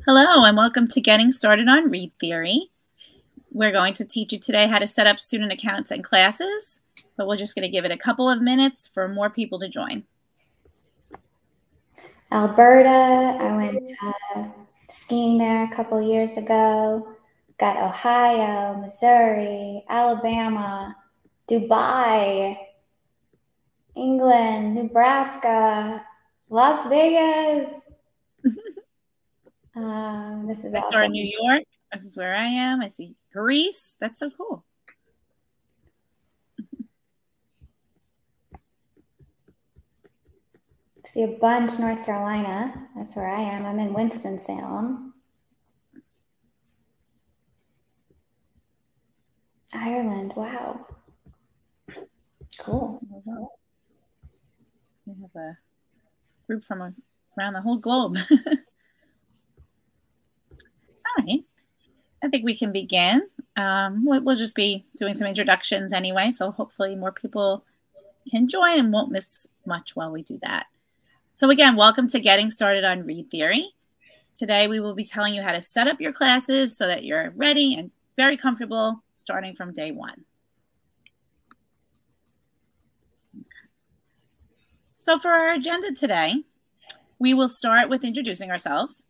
Hello, and welcome to Getting Started on Read Theory. We're going to teach you today how to set up student accounts and classes, but we're just going to give it a couple of minutes for more people to join. Alberta, I went skiing there a couple years ago. Got Ohio, Missouri, Alabama, Dubai, England, Nebraska, Las Vegas. This is I saw New York. This is where I am. I see Greece. That's so cool. See a bunch North Carolina. That's where I am. I'm in Winston-Salem. Ireland. Wow. Cool. We have a group from around the whole globe. All right. I think we can begin. We'll just be doing some introductions anyway, so hopefully more people can join and won't miss much while we do that. So again, welcome to Getting Started on Read Theory. Today we will be telling you how to set up your classes so that you're ready and very comfortable starting from day one. Okay. So for our agenda today, we will start with introducing ourselves,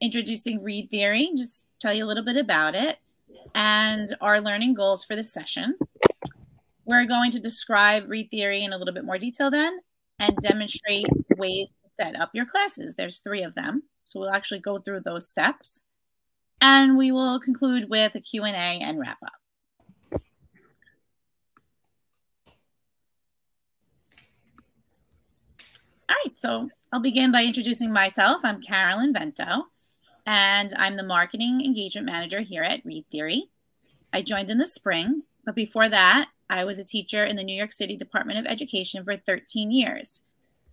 introducing Read Theory, just tell you a little bit about it, and our learning goals for this session. We're going to describe Read Theory in a little bit more detail then, and demonstrate ways to set up your classes. There's 3 of them, so we'll actually go through those steps. And we will conclude with a Q&A and wrap up. All right, so I'll begin by introducing myself. I'm Carolyn Vento, and I'm the Marketing Engagement Manager here at Read Theory. I joined in the spring, but before that, I was a teacher in the New York City Department of Education for 13 years.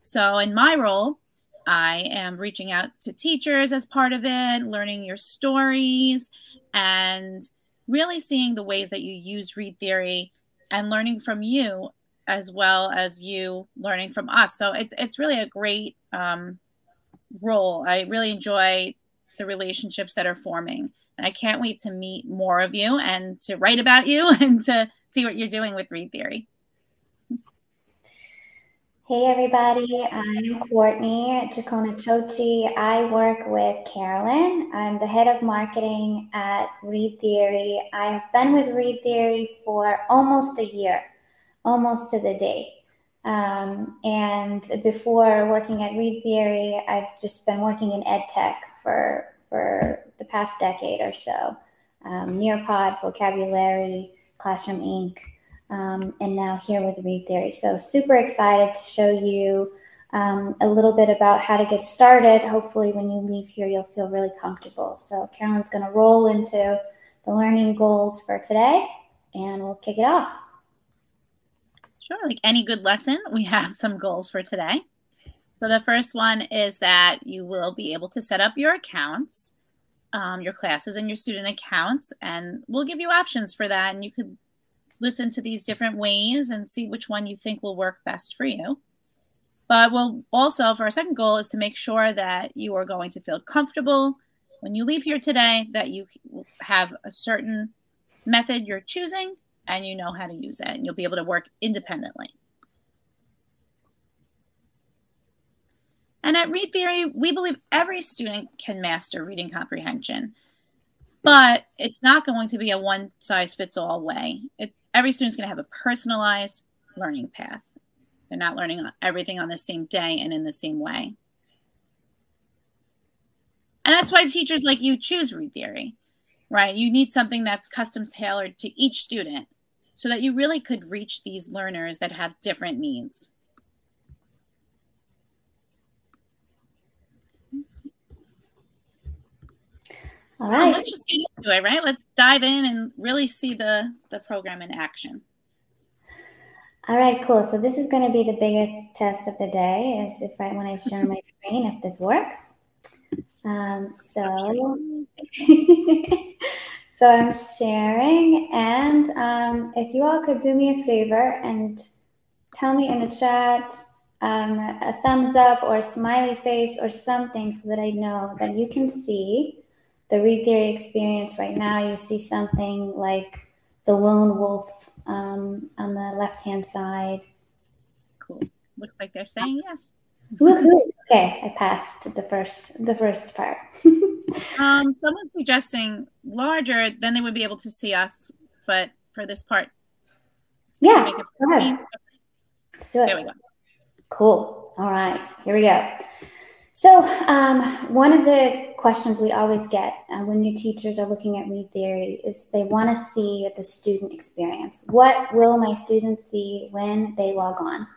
So in my role, I am reaching out to teachers as part of it, learning your stories, and really seeing the ways that you use Read Theory and learning from you as well as you learning from us. So it's really a great role. I really enjoy the relationships that are forming. And I can't wait to meet more of you and to write about you and to see what you're doing with Read Theory. Hey everybody, I'm Courtney Chochi. I work with Carolyn. I'm the head of marketing at Read Theory. I have been with Read Theory for almost a year, almost to the day. And before working at Read Theory, I've just been working in ed tech for the past decade or so. Nearpod, Vocabulary, Classroom Inc., and now here with Read Theory. So super excited to show you a little bit about how to get started. Hopefully when you leave here, you'll feel really comfortable. So Carolyn's going to roll into the learning goals for today, and we'll kick it off. Sure, like any good lesson, we have some goals for today. So the first one is that you will be able to set up your accounts, your classes and your student accounts, and we'll give you options for that. And you could listen to these different ways and see which one you think will work best for you. But we'll also, for our second goal, is to make sure that you are going to feel comfortable when you leave here today, that you have a certain method you're choosing and you know how to use it, and you'll be able to work independently. And at Read Theory, we believe every student can master reading comprehension, but it's not going to be a one-size-fits-all way. Every student's going to have a personalized learning path. They're not learning everything on the same day and in the same way. And that's why teachers like you choose Read Theory, right? You need something that's custom tailored to each student so that you really could reach these learners that have different needs. All right. Let's just get into it, right? Let's dive in and really see the program in action. All right, cool. So this is going to be the biggest test of the day, is when I share my screen, if this works. So I'm sharing, and if you all could do me a favor and tell me in the chat a thumbs up or a smiley face or something so that I know that you can see the Read Theory experience right now. You see something like the lone wolf on the left-hand side. Cool. Looks like they're saying yes. Woohoo! Okay, I passed the first part. Someone's suggesting larger, then they would be able to see us. But for this part, yeah, go ahead. Let's do it. There we go. Cool. All right, here we go. So one of the questions we always get when new teachers are looking at Read Theory is they want to see the student experience. What will my students see when they log on?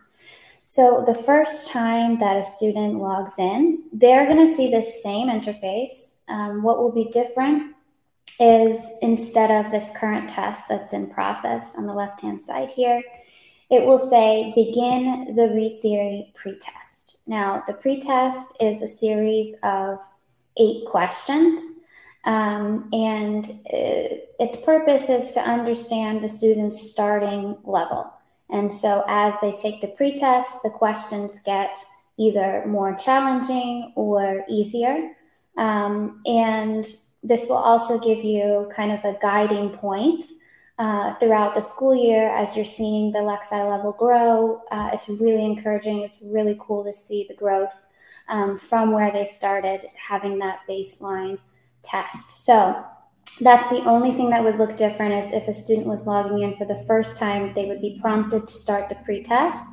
So the first time that a student logs in, they're going to see the same interface. What will be different is instead of this current test that's in process on the left-hand side here, it will say begin the Read Theory pretest. Now, the pretest is a series of 8 questions, and its purpose is to understand the student's starting level. And so as they take the pretest, the questions get either more challenging or easier. And this will also give you kind of a guiding point throughout the school year as you're seeing the Lexi level grow. It's really encouraging. It's really cool to see the growth from where they started having that baseline test. So that's the only thing that would look different is if a student was logging in for the first time, they would be prompted to start the pretest.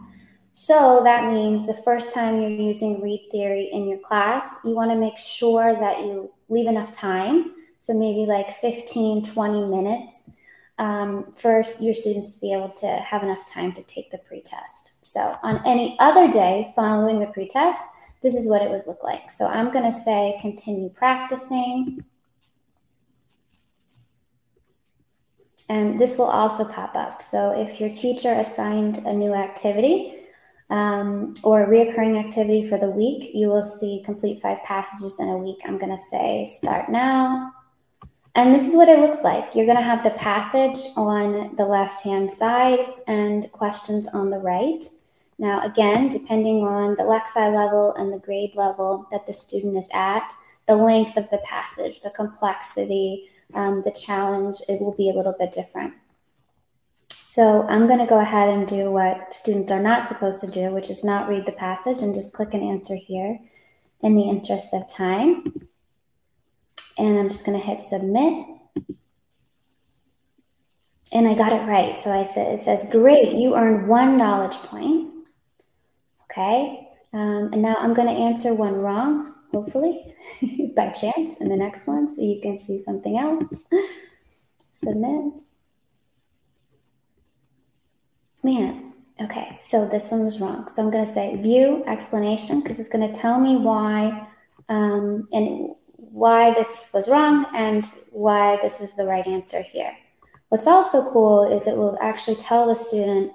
So that means the first time you're using Read Theory in your class, you want to make sure that you leave enough time. So maybe like 15, 20 minutes for your students to be able to have enough time to take the pretest. So on any other day following the pretest, this is what it would look like. So I'm going to say continue practicing. And this will also pop up. So if your teacher assigned a new activity or a reoccurring activity for the week, you will see complete 5 passages in a week. I'm going to say start now. And this is what it looks like. You're going to have the passage on the left-hand side and questions on the right. Now, again, depending on the Lexi level and the grade level that the student is at, the length of the passage, the complexity, the challenge, it will be a little bit different. So I'm going to go ahead and do what students are not supposed to do, which is not read the passage and just click an answer here in the interest of time. And I'm just going to hit submit. And I got it right. So it says, great, you earned 1 knowledge point. Okay. And now I'm going to answer one wrong, hopefully, by chance in the next one, so you can see something else. Submit. Man, okay, so this one was wrong. So I'm going to say view explanation because it's going to tell me why and why this was wrong and why this is the right answer here. What's also cool is it will actually tell the student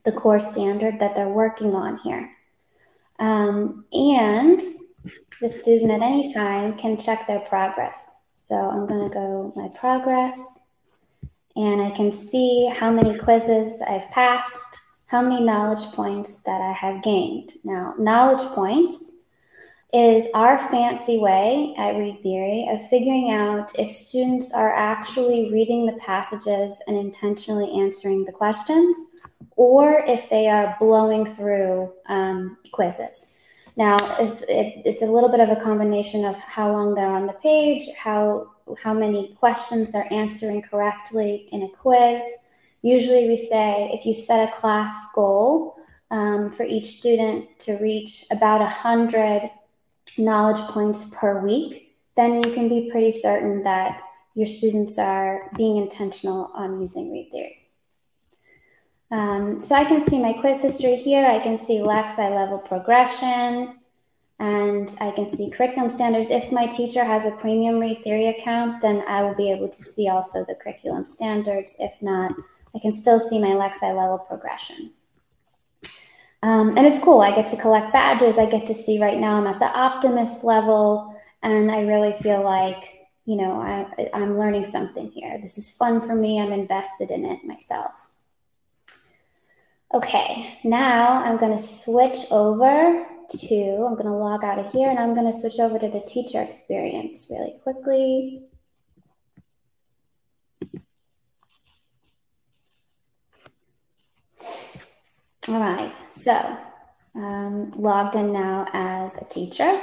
the course standard that they're working on here. And the student at any time can check their progress. So I'm going to go my progress, and I can see how many quizzes I've passed, how many knowledge points that I have gained. Now, knowledge points is our fancy way at Read Theory of figuring out if students are actually reading the passages and intentionally answering the questions, or if they are blowing through quizzes. Now, it's a little bit of a combination of how long they're on the page, how many questions they're answering correctly in a quiz. Usually we say if you set a class goal for each student to reach about 100 knowledge points per week, then you can be pretty certain that your students are being intentional on using Read Theory. So I can see my quiz history here. I can see Lexi level progression, and I can see curriculum standards. If my teacher has a premium Read Theory account, then I will be able to see also the curriculum standards. If not, I can still see my Lexi level progression. And it's cool. I get to collect badges. I get to see right now I'm at the optimist level, and I really feel like, you know, I'm learning something here. This is fun for me. I'm invested in it myself. Okay, now I'm going to switch over to, I'm going to log out of here and I'm going to switch over to the teacher experience really quickly. All right, so logged in now as a teacher.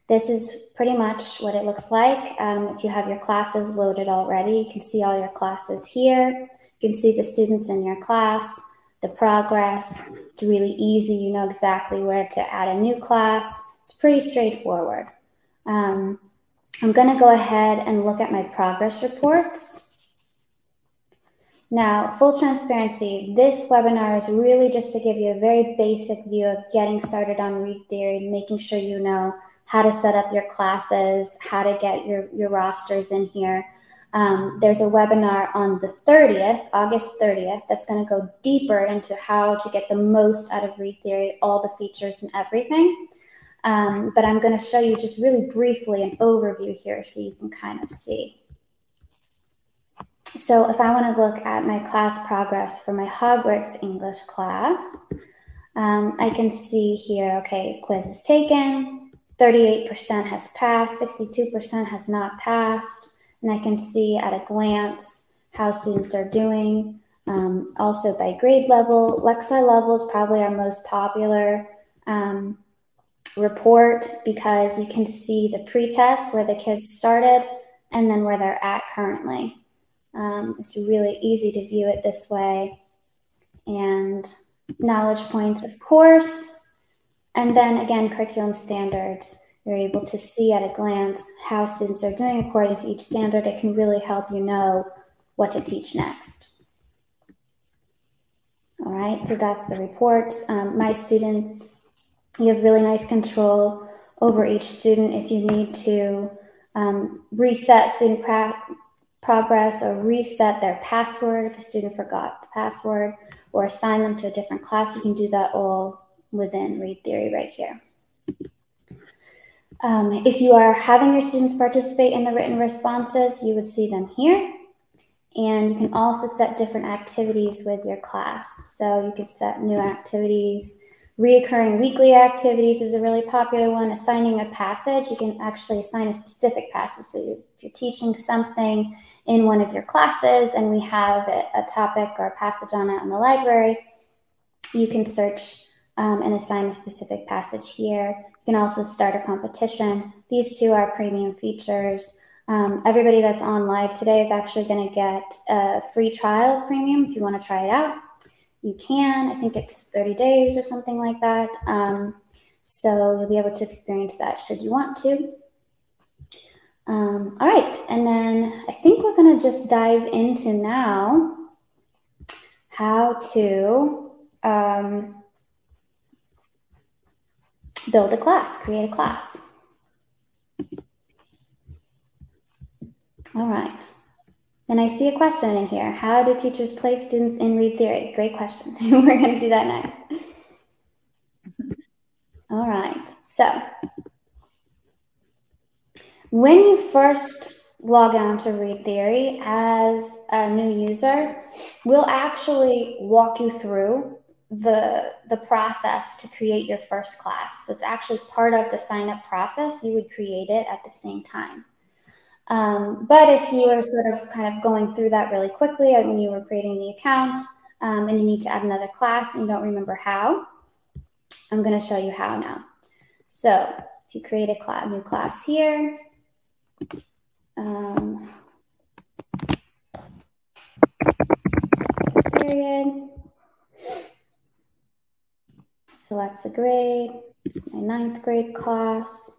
This is pretty much what it looks like. If you have your classes loaded already, you can see all your classes here. You can see the students in your class, the progress. It's really easy. You know exactly where to add a new class. It's pretty straightforward. I'm going to go ahead and look at my progress reports. Now, full transparency, this webinar is really just to give you a very basic view of getting started on ReadTheory, making sure you know how to set up your classes, how to get your rosters in here. There's a webinar on the 30th, August 30th, that's going to go deeper into how to get the most out of ReadTheory, all the features and everything. But I'm going to show you just really briefly an overview here so you can kind of see. So if I want to look at my class progress for my Hogwarts English class, I can see here, okay, quiz is taken, 38% has passed, 62% has not passed, and I can see at a glance how students are doing. Also by grade level, Lexi level is probably our most popular report because you can see the pretest where the kids started and then where they're at currently. It's really easy to view it this way. And knowledge points, of course. And then again, curriculum standards. You're able to see at a glance how students are doing according to each standard. It can really help you know what to teach next. All right, so that's the reports. My students, you have really nice control over each student. If you need to reset student progress or reset their password if a student forgot the password or assign them to a different class, you can do that all within ReadTheory right here. If you are having your students participate in the written responses, you would see them here. And you can also set different activities with your class. So you could set new activities. Reoccurring weekly activities is a really popular one. Assigning a passage, you can actually assign a specific passage. So if you're teaching something in one of your classes and we have a topic or a passage on it in the library, you can search and assign a specific passage here. You can also start a competition. These two are premium features. Everybody that's on live today is actually going to get a free trial premium if you want to try it out. You can, I think it's 30 days or something like that. So you'll be able to experience that should you want to. All right, and then I think we're going to just dive into now how to build a class, create a class. All right. Then I see a question in here. How do teachers place students in ReadTheory? Great question. We're going to do that next. All right. So when you first log on to ReadTheory as a new user, we'll actually walk you through the process to create your first class. So it's actually part of the sign-up process. You would create it at the same time. But if you were sort of kind of going through that really quickly when you were creating the account and you need to add another class and you don't remember how, I'm going to show you how now. So if you create a new class here, period, select a grade, it's my 9th grade class.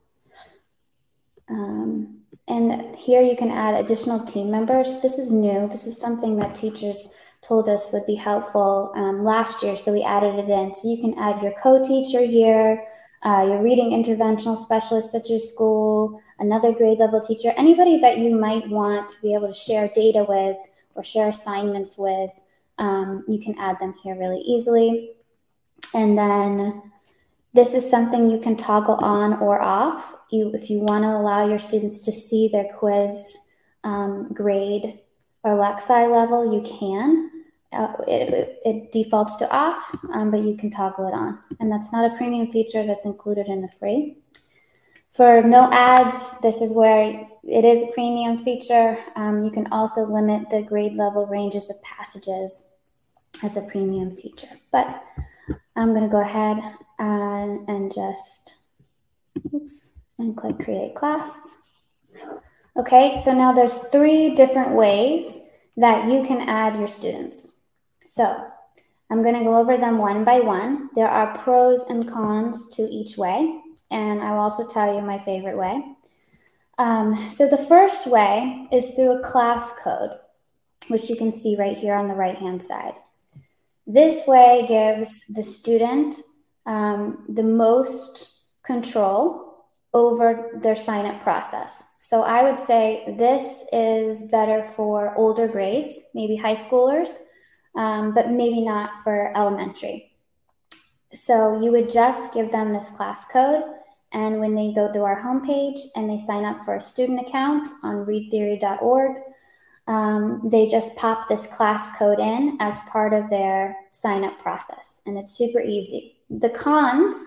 And here you can add additional team members. This is new. This is something that teachers told us would be helpful last year, so we added it in. So you can add your co-teacher here, your reading interventional specialist at your school, another grade level teacher, anybody that you might want to be able to share data with or share assignments with. You can add them here really easily. And then this is something you can toggle on or off. If you want to allow your students to see their quiz grade or Lexi level, you can. it defaults to off, but you can toggle it on. And that's not a premium feature that's included in the free. For no ads, this is where it is a premium feature. You can also limit the grade level ranges of passages as a premium feature. But I'm going to go ahead and just, and click create class. Okay, so now there's 3 different ways that you can add your students. So I'm going to go over them one by one. There are pros and cons to each way, and I will also tell you my favorite way. So the first way is through a class code, which you can see right here on the right-hand side. This way gives the student the most control over their sign-up process. So I would say this is better for older grades, maybe high schoolers, but maybe not for elementary. So you would just give them this class code, and when they go to our homepage and they sign up for a student account on readtheory.org, they just pop this class code in as part of their sign-up process, and it's super easy. The cons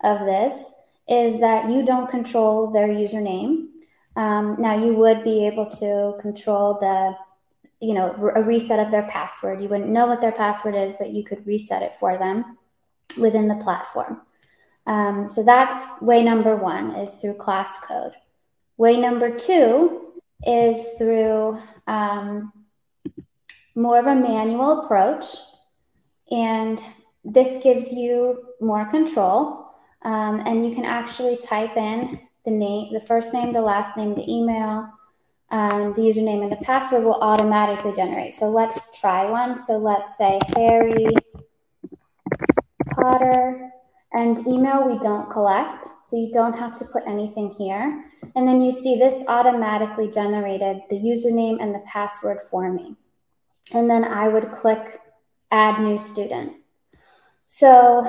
of this is that you don't control their username. Now you would be able to control the, a reset of their password. You wouldn't know what their password is, but you could reset it for them within the platform. So that's way number 1, is through class code. Way number 2 is through more of a manual approach, and this gives you more control. And you can actually type in the name, the first name, the last name, the email, the username, and the password will automatically generate. So let's try one. So let's say Harry Potter, and email we don't collect, so you don't have to put anything here. And then you see this automatically generated the username and the password for me. And then I would click add new student. So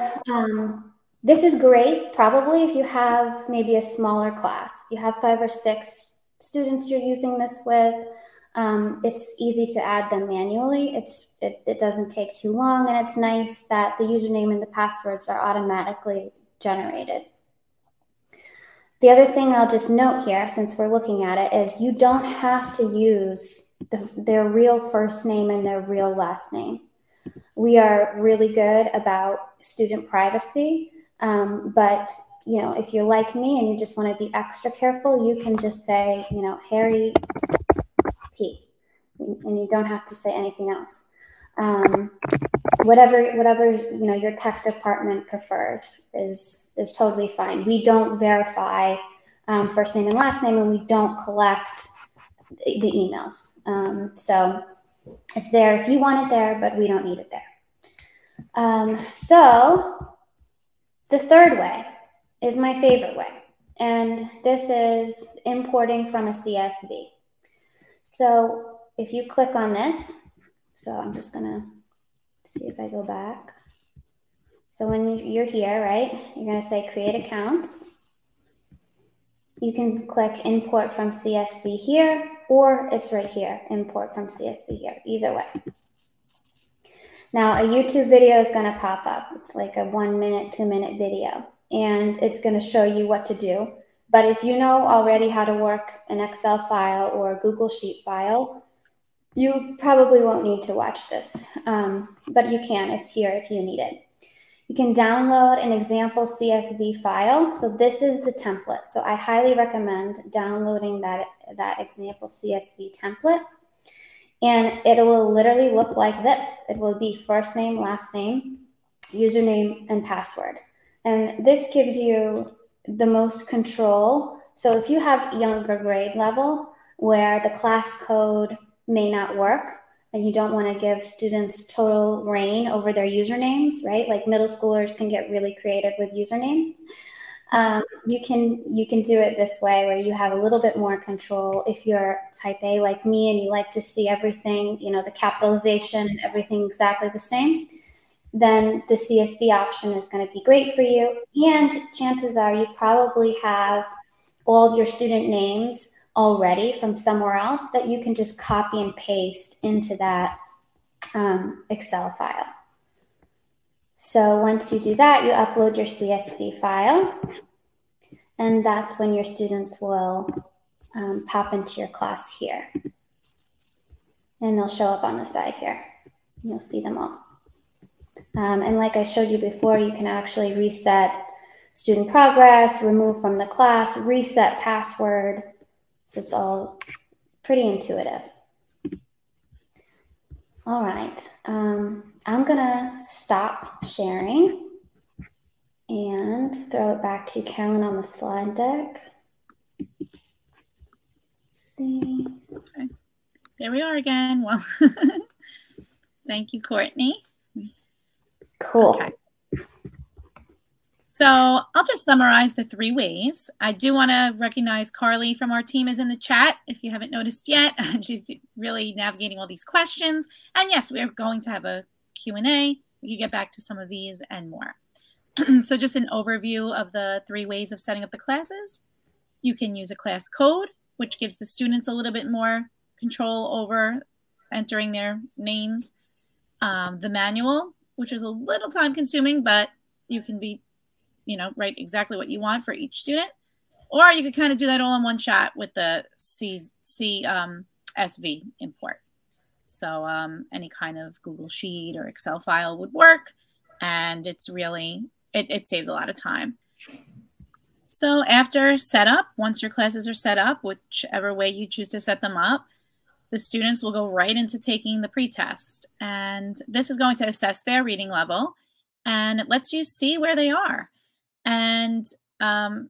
this is great, probably if you have maybe a smaller class. If you have 5 or 6 students you're using this with, it's easy to add them manually. It doesn't take too long, and it's nice that the username and the passwords are automatically generated. The other thing I'll just note here, since we're looking at it, is you don't have to use their real first name and their real last name. We are really good about student privacy, but if you're like me and you just want to be extra careful, you can just say, Harry P, and you don't have to say anything else. Whatever your tech department prefers is totally fine. We don't verify first name and last name, and we don't collect the emails. So it's there if you want it there, but we don't need it there. So the third way is my favorite way, and this is importing from a CSV. So if you click on this, so I'm just gonna see if I go back. So when you're here, right, you're gonna say create accounts. You can click import from CSV here, or it's right here, import from CSV here, either way. Now a YouTube video is gonna pop up. It's like a 1 minute, 2 minute video, and it's gonna show you what to do. But if you know already how to work an Excel file or a Google Sheet file, you probably won't need to watch this, but you can. It's here if you need it. You can download an example CSV file. So this is the template. So I highly recommend downloading that example CSV template. And it will literally look like this. It will be first name, last name, username, and password. And this gives you the most control. So if you have younger grade level where the class code may not work and you don't want to give students total reign over their usernames, right? Like middle schoolers can get really creative with usernames. You can do it this way where you have a little bit more control. If you're type A like me and you like to see everything, the capitalization, everything exactly the same, then the CSV option is going to be great for you. And chances are you probably have all of your student names already from somewhere else that you can just copy and paste into that Excel file. So once you do that, you upload your CSV file, and that's when your students will pop into your class here. And they'll show up on the side here. You'll see them all. And like I showed you before, you can actually reset student progress, remove from the class, reset password. So it's all pretty intuitive. All right, I'm gonna stop sharing and throw it back to Carolyn on the slide deck. Let's see. Okay. There we are again. Well, thank you, Courtney. Cool. Okay. So I'll just summarize the 3 ways. I do want to recognize Carly from our team is in the chat. If you haven't noticed yet, she's really navigating all these questions. And yes, we're going to have a Q&A. We can get back to some of these and more. So just an overview of the 3 ways of setting up the classes. You can use a class code, which gives the students a little bit more control over entering their names. The manual, which is a little time consuming, but you can write exactly what you want for each student. Or you could kind of do that all in one shot with the CSV import. So any kind of Google Sheet or Excel file would work. And it's really, it saves a lot of time. So after setup, once your classes are set up, whichever way you choose to set them up, the students will go right into taking the pretest. And this is going to assess their reading level. And it lets you see where they are. And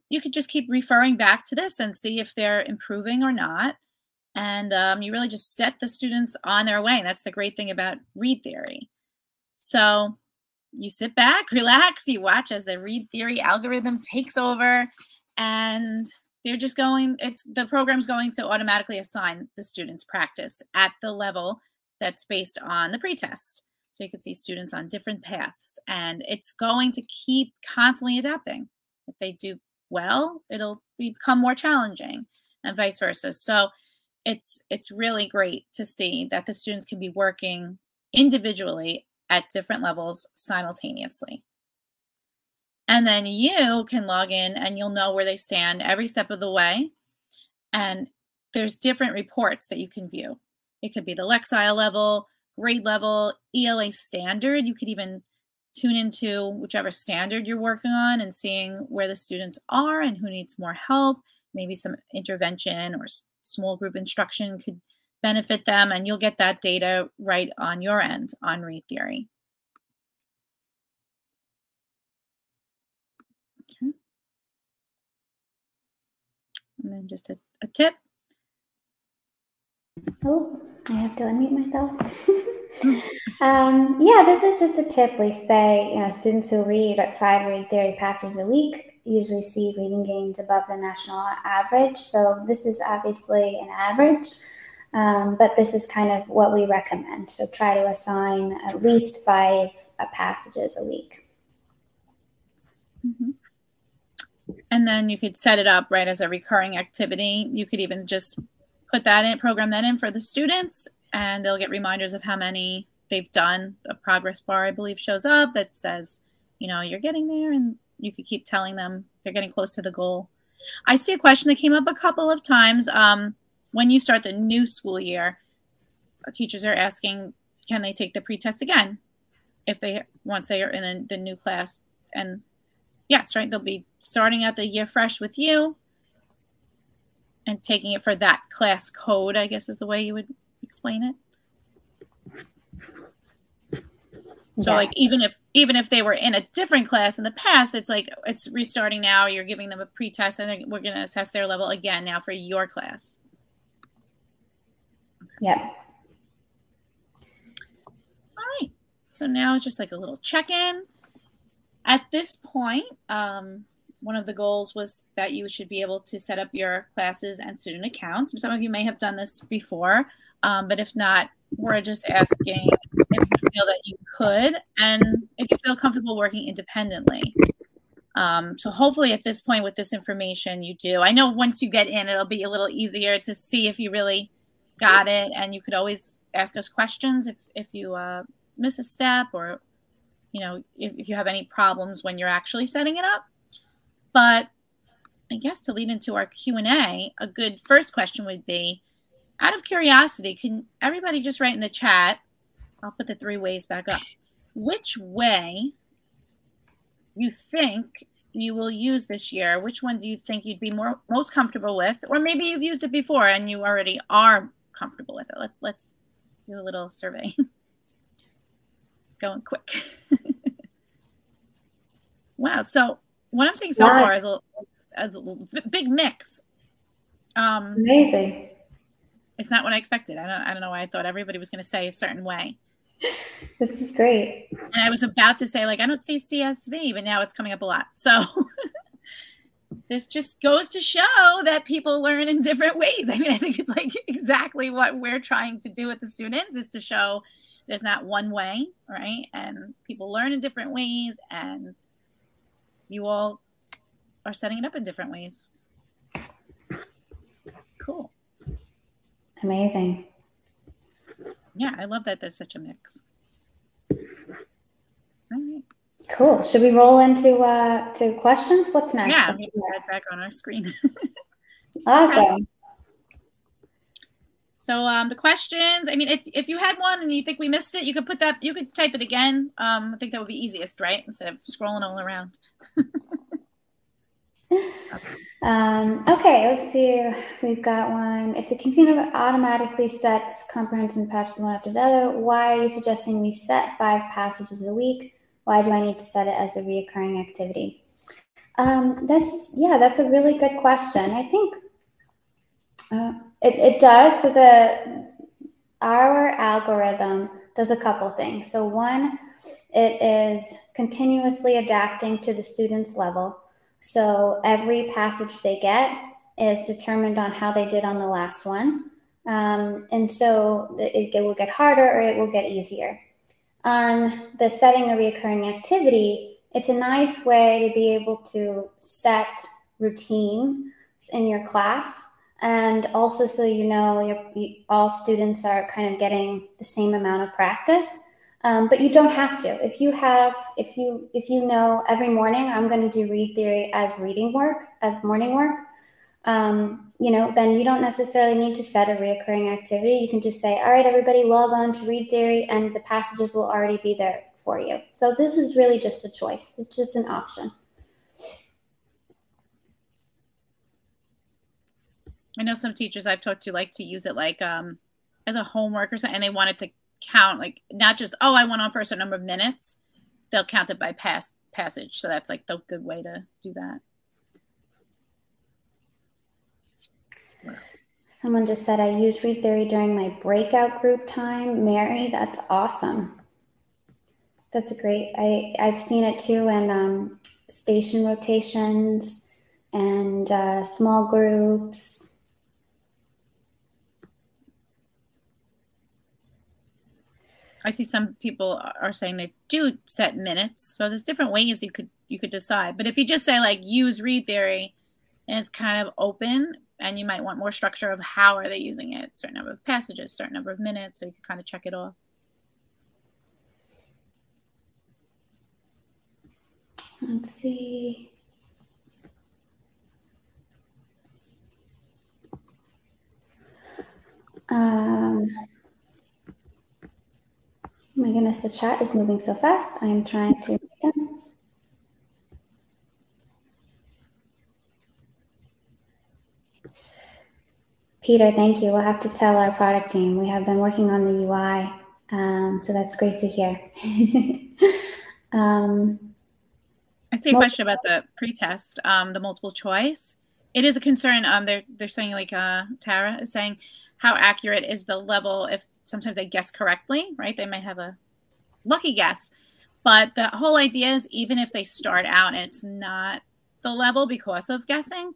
you could just keep referring back to this and see if they're improving or not. And you really just set the students on their way. That's the great thing about ReadTheory. So you sit back, relax, you watch as the ReadTheory algorithm takes over, and they're just going, the program's going to automatically assign the students practice at the level that's based on the pretest. So you can see students on different paths, and it's going to keep constantly adapting. If they do well, it'll become more challenging, and vice versa. So it's really great to see that the students can be working individually at different levels simultaneously. And then you can log in and you'll know where they stand every step of the way. And there's different reports that you can view. It could be the Lexile level, grade level, ELA standard. You could even tune into whichever standard you're working on and seeing where the students are and who needs more help. Maybe some intervention or small group instruction could benefit them, and you'll get that data right on your end on ReadTheory. Okay. And then just a tip. Oh, I have to unmute myself. Yeah, this is just a tip. We say, students who read 5 ReadTheory passages a week usually see reading gains above the national average. So this is obviously an average, but this is kind of what we recommend. So try to assign at least 5 passages a week. Mm-hmm. And then you could set it up right as a recurring activity. You could even just put that in, program that in for the students, and they'll get reminders of how many they've done. A progress bar, I believe, shows up that says, you're getting there, and you could keep telling them they're getting close to the goal. I see a question that came up a couple of times. When you start the new school year, teachers are asking, can they take the pretest again once they are in the new class? And yes, right, they'll be starting out the year fresh with you and taking it for that class code, I guess is the way you would explain it. So Yes. like even if they were in a different class in the past, it's like it's restarting now. You're giving them a pretest, and we're going to assess their level again now for your class. Okay. Yep. All right. So now it's just like a little check-in. At this point, one of the goals was that you should be able to set up your classes and student accounts. Some of you may have done this before, but if not, we're just asking if you feel that you could and if you feel comfortable working independently. So hopefully at this point with this information you do. I know once you get in, it'll be a little easier to see if you really got it. And you could always ask us questions if you miss a step, or, you know, if you have any problems when you're actually setting it up. But I guess to lead into our Q&A, a good first question would be, out of curiosity, can everybody just write in the chat, I'll put the 3 ways back up, which way you think you will use this year? Which one do you think you'd be most comfortable with? Or maybe you've used it before and you already are comfortable with it. Let's do a little survey. It's going quick. Wow. So what I'm seeing so far is a big mix. Amazing. It's not what I expected. I don't know why I thought everybody was going to say a certain way. This is great. And I was about to say, like, I don't see CSV, but now it's coming up a lot. So this just goes to show that people learn in different ways. I mean, I think it's like exactly what we're trying to do with the students, is to show there's not one way, right? And people learn in different ways, and you all are setting it up in different ways. Cool. Amazing. Yeah, I love that there's such a mix. All right. Cool. Should we roll into to questions? What's next? Yeah, we'll put that back on our screen. Awesome. Okay. So the questions, I mean, if you had one and you think we missed it, you could put that, you could type it again. I think that would be easiest, right? Instead of scrolling all around. Okay, let's see. We've got one. If the computer automatically sets comprehension passages one after the other, why are you suggesting we set 5 passages a week? Why do I need to set it as a reoccurring activity? That's a really good question. I think it does. So our algorithm does a couple things. So one, it is continuously adapting to the student's level. So every passage they get is determined on how they did on the last one. And so it will get harder or it will get easier. On the setting a recurring activity, it's a nice way to be able to set routine in your class. And also, so you know, all students are kind of getting the same amount of practice. But you don't have to. If you know every morning I'm going to do read theory as reading work, as morning work, you know, then you don't necessarily need to set a reoccurring activity. You can just say, all right, everybody log on to read theory, and the passages will already be there for you. So this is really just a choice. It's just an option. I know some teachers I've talked to like to use it like as a homework or something, and they want it to count, like not just, oh, I went on for a certain number of minutes. They'll count it by passage. So that's like the good way to do that. Someone just said, I use read theory during my breakout group time. Mary, that's awesome. That's great. I've seen it too in station rotations and small groups. I see some people are saying they do set minutes. So there's different ways you could decide. But if you just say like use read theory, and it's kind of open, and you might want more structure of how are they using it, certain number of passages, certain number of minutes, so you can kind of check it off. Let's see. Oh my goodness, the chat is moving so fast. I'm trying to. Peter, thank you. We'll have to tell our product team. We have been working on the UI, so that's great to hear. I see a question about the pretest, the multiple choice. It is a concern. They're saying, like Tara is saying, how accurate is the level if sometimes they guess correctly, right? They might have a lucky guess. But the whole idea is even if they start out and it's not the level because of guessing,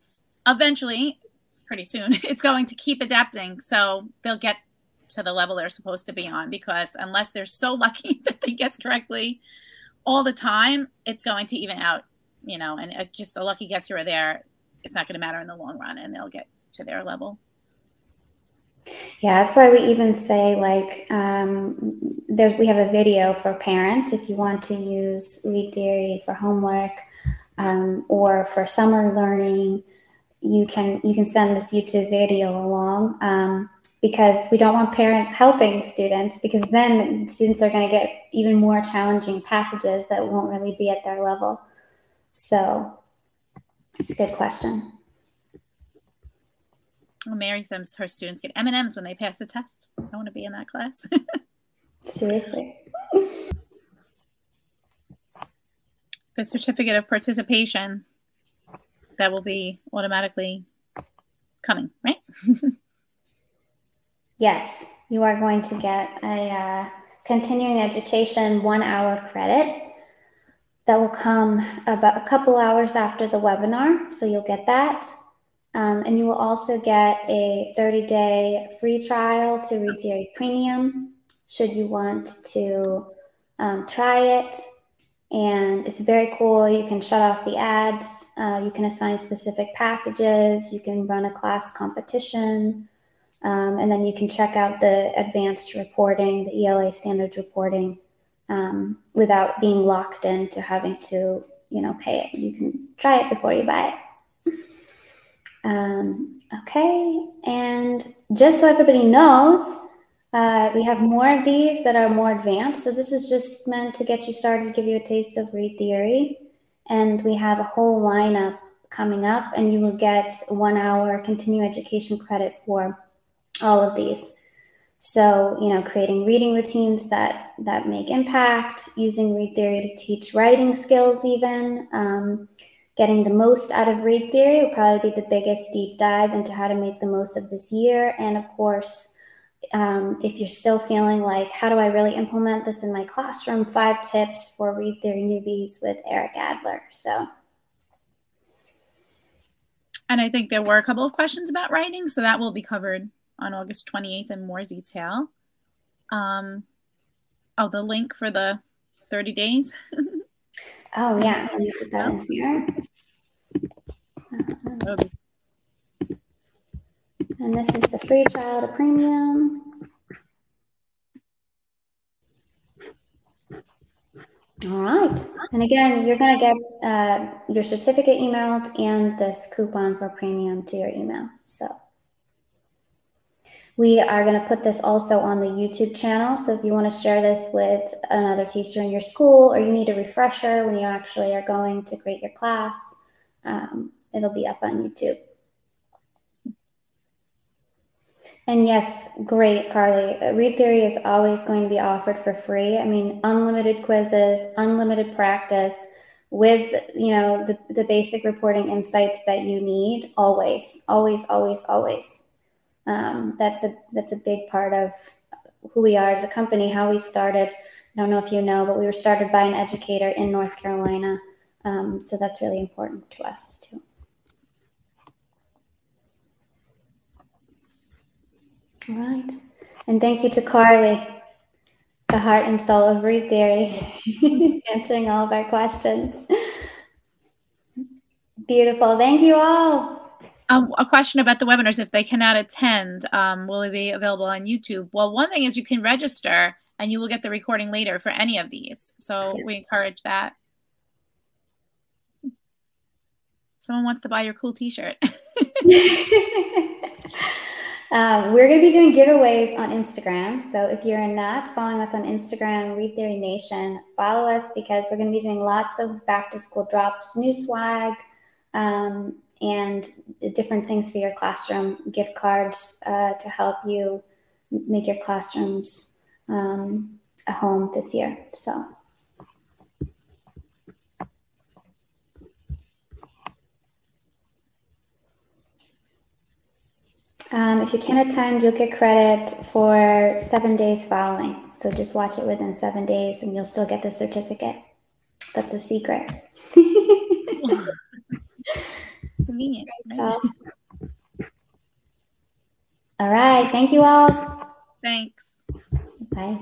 eventually, pretty soon, it's going to keep adapting. So they'll get to the level they're supposed to be on, because unless they're so lucky that they guess correctly all the time, it's going to even out, you know, and just a lucky guess here or there, it's not going to matter in the long run, and they'll get to their level. Yeah, that's why we even say, like, we have a video for parents if you want to use ReadTheory for homework or for summer learning. You can send this YouTube video along because we don't want parents helping students, because then students are going to get even more challenging passages that won't really be at their level. So it's a good question. Well, Mary says her students get M&Ms when they pass the test. I want to be in that class. Seriously. The certificate of participation, that will be automatically coming, right? Yes, you are going to get a continuing education 1 hour credit that will come about a couple hours after the webinar. So you'll get that. And you will also get a 30-day free trial to ReadTheory Premium, should you want to try it. And it's very cool. You can shut off the ads. You can assign specific passages. You can run a class competition. And then you can check out the advanced reporting, the ELA standards reporting, without being locked into having to, pay it. You can try it before you buy it. Okay, and just so everybody knows, we have more of these that are more advanced. So this was just meant to get you started, give you a taste of ReadTheory. And we have a whole lineup coming up, and you will get 1 hour continuing education credit for all of these. So, creating reading routines that make impact, using ReadTheory to teach writing skills even, getting the most out of ReadTheory will probably be the biggest deep dive into how to make the most of this year. And of course, if you're still feeling like, how do I really implement this in my classroom? 5 tips for ReadTheory newbies with Eric Adler. So. And I think there were a couple of questions about writing, so that will be covered on August 28th in more detail. The link for the 30 days. Oh, yeah. Let me put that in here. And this is the free trial to premium. All right. And again, you're going to get your certificate emailed and this coupon for premium to your email. So we are going to put this also on the YouTube channel. So if you want to share this with another teacher in your school, or you need a refresher when you actually are going to create your class, it'll be up on YouTube. And yes, great, Carly. ReadTheory is always going to be offered for free. I mean, unlimited quizzes, unlimited practice with, the basic reporting insights that you need. Always, always, always, always. That's a big part of who we are as a company, how we started. I don't know if you know, but we were started by an educator in North Carolina. So that's really important to us too. All right. And thank you to Carly, the heart and soul of ReadTheory, answering all of our questions. Beautiful. Thank you all. A question about the webinars. If they cannot attend, will it be available on YouTube? Well, one thing is you can register and you will get the recording later for any of these. So we encourage that. Someone wants to buy your cool t-shirt. We're going to be doing giveaways on Instagram. So if you're not following us on Instagram, ReadTheory Nation, follow us, because we're going to be doing lots of back to school drops, new swag, and different things for your classroom, gift cards to help you make your classrooms a home this year. So. If you can attend, you'll get credit for 7 days following. So just watch it within 7 days and you'll still get the certificate. That's a secret. Convenient. So, all right. Thank you all. Thanks. Bye.